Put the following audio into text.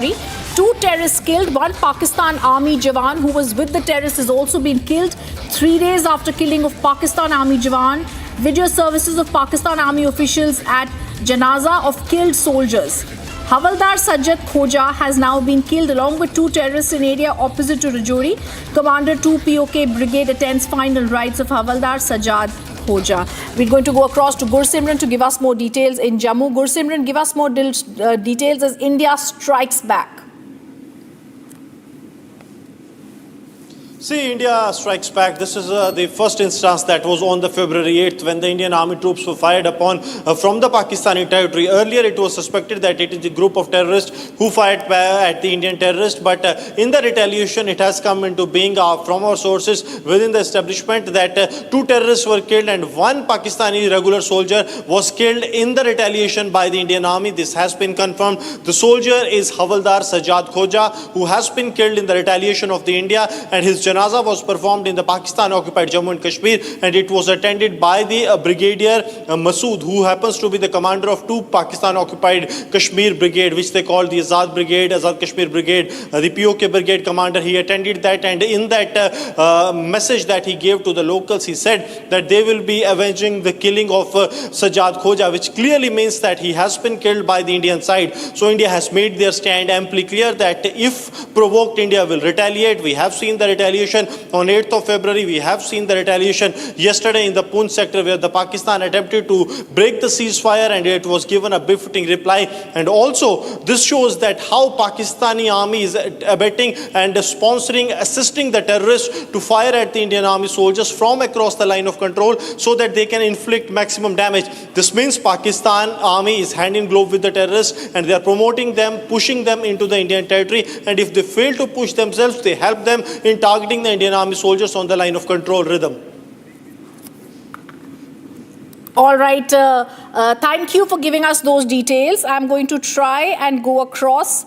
Two terrorists killed. One Pakistan Army Jawan who was with the terrorists has also been killed 3 days after killing of Pakistan Army Jawan. Video services of Pakistan Army officials at Janaza of killed soldiers. Havaldar Sajjad Khoja has now been killed along with two terrorists in area opposite to Rajouri. Commander 2 POK Brigade attends final rites of Havaldar Sajjad Khoja. We're going to go across to Gursimran to give us more details in Jammu. Gursimran, give us more details as India strikes back. See, India strikes back. This is the first instance that was on the February 8th when the Indian army troops were fired upon from the Pakistani territory. Earlier, it was suspected that it is a group of terrorists who fired at the Indian terrorists. But in the retaliation, it has come into being from our sources within the establishment that two terrorists were killed and one Pakistani regular soldier was killed in the retaliation by the Indian army. This has been confirmed. The soldier is Havaldar Sajjad Khoja, who has been killed in the retaliation of the India, and his Janaza was performed in the Pakistan-occupied Jammu and Kashmir, and it was attended by the Brigadier Masood, who happens to be the commander of two Pakistan-occupied Kashmir Brigade, which they call the Azad Brigade, Azad Kashmir Brigade. The POK Brigade commander, he attended that, and in that message that he gave to the locals, he said that they will be avenging the killing of Sajjad Khoja, which clearly means that he has been killed by the Indian side. So India has made their stand amply clear that if provoked, India will retaliate. We have seen the retaliation on 8th of February. We have seen the retaliation yesterday in the Poonch sector where the Pakistan attempted to break the ceasefire and it was given a befitting reply. And also this shows that how Pakistani army is abetting and sponsoring, assisting the terrorists to fire at the Indian army soldiers from across the line of control so that they can inflict maximum damage. This means Pakistan army is hand in glove with the terrorists and they are promoting them, pushing them into the Indian territory. And if they fail to push themselves, they help them in targeting the Indian army soldiers on the line of control rhythm. All right. Thank you for giving us those details. I'm going to try and go across